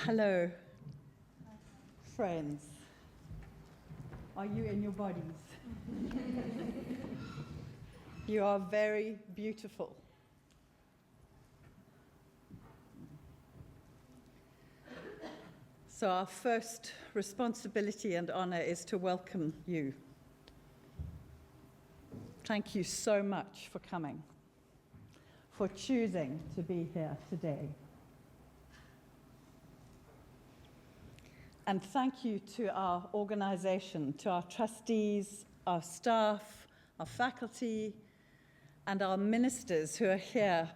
Hello, friends. Are you in your bodies? You are very beautiful. So our first responsibility and honor is to welcome you. Thank you so much for coming, for choosing to be here today. And thank you to our organization, to our trustees, our staff, our faculty, and our ministers who are here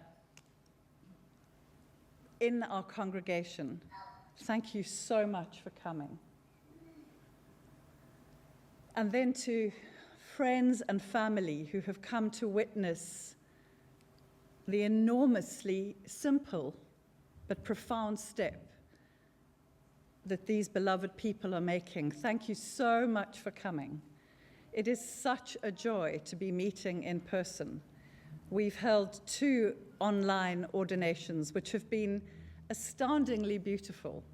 in our congregation. Thank you so much for coming. And then to friends and family who have come to witness the enormously simple but profound step that these beloved people are making. Thank you so much for coming. It is such a joy to be meeting in person. We've held 2 online ordinations, which have been astoundingly beautiful.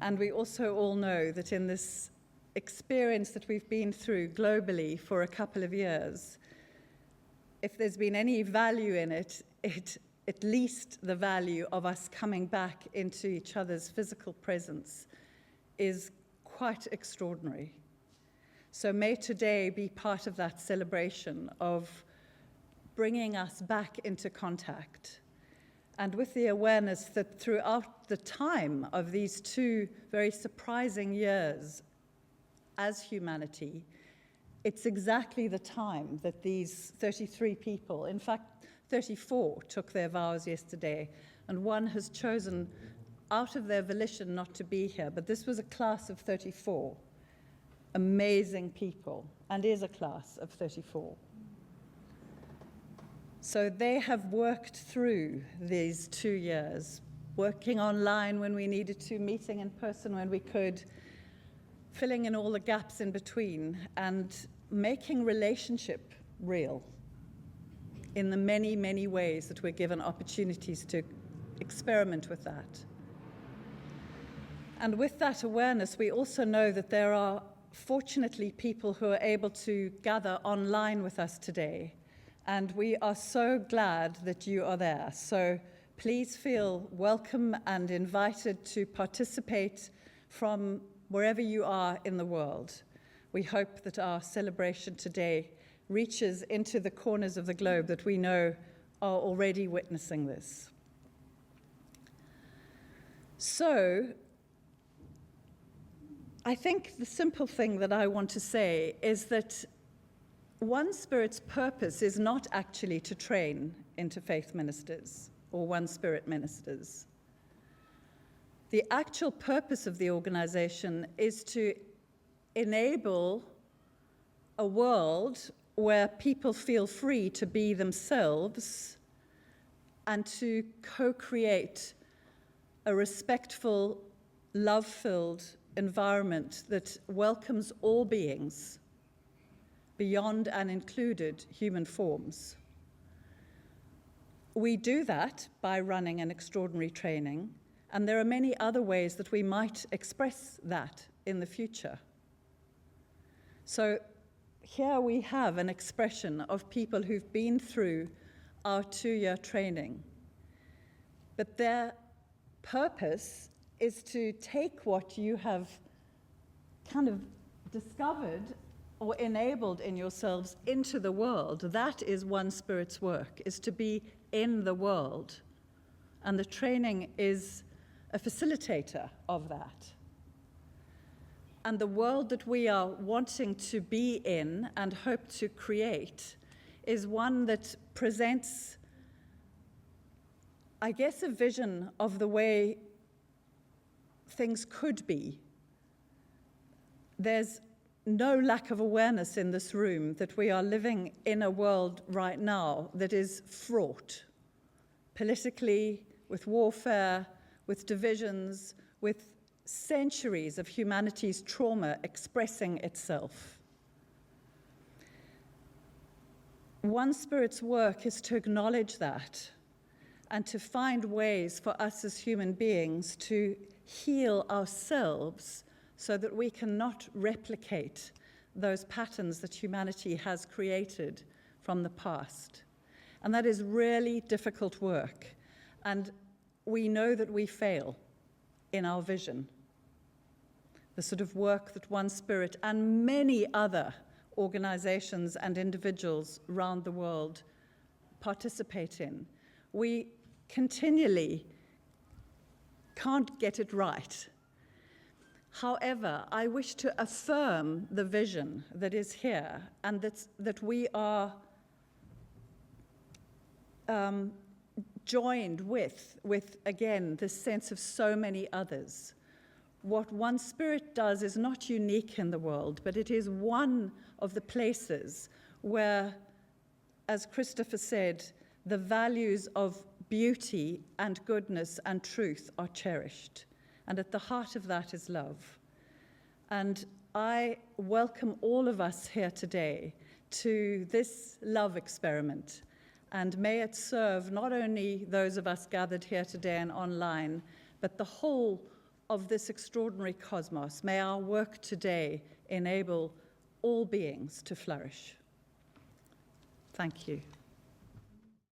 And we also all know that in this experience that we've been through globally for a couple of years, if there's been any value in it, at least the value of us coming back into each other's physical presence is quite extraordinary. So may today be part of that celebration of bringing us back into contact. And with the awareness that throughout the time of these 2 very surprising years as humanity, it's exactly the time that these 33 people, in fact, 34 took their vows yesterday, and 1 has chosen out of their volition not to be here. But this was a class of 34 amazing people, and is a class of 34. So they have worked through these 2 years, working online when we needed to, meeting in person when we could, filling in all the gaps in between, and making relationship real in the many, many ways that we're given opportunities to experiment with that. And with that awareness, we also know that there are, fortunately, people who are able to gather online with us today. And we are so glad that you are there. So please feel welcome and invited to participate from wherever you are in the world. We hope that our celebration today reaches into the corners of the globe that we know are already witnessing this. So, I think the simple thing that I want to say is that OneSpirit's purpose is not actually to train interfaith ministers or OneSpirit ministers. The actual purpose of the organization is to enable a world where people feel free to be themselves and to co-create a respectful, love-filled environment that welcomes all beings beyond and included human forms. We do that by running an extraordinary training, and there are many other ways that we might express that in the future. So here we have an expression of people who've been through our 2-year training. But their purpose is to take what you have kind of discovered or enabled in yourselves into the world. That is OneSpirit's work, is to be in the world. And the training is a facilitator of that. And the world that we are wanting to be in and hope to create is one that presents, I guess, a vision of the way things could be. There's no lack of awareness in this room that we are living in a world right now that is fraught politically, with warfare, with divisions, with centuries of humanity's trauma expressing itself. OneSpirit's work is to acknowledge that and to find ways for us as human beings to heal ourselves so that we cannot replicate those patterns that humanity has created from the past. And that is really difficult work. And we know that we fail in our vision. The sort of work that OneSpirit and many other organizations and individuals around the world participate in. We continually can't get it right. However, I wish to affirm the vision that is here, and that we are joined with, again, this sense of so many others. What OneSpirit does is not unique in the world, but it is one of the places where, as Christopher said, the values of beauty and goodness and truth are cherished. And at the heart of that is love. And I welcome all of us here today to this love experiment. And may it serve not only those of us gathered here today and online, but the whole of this extraordinary cosmos. May our work today enable all beings to flourish. Thank you.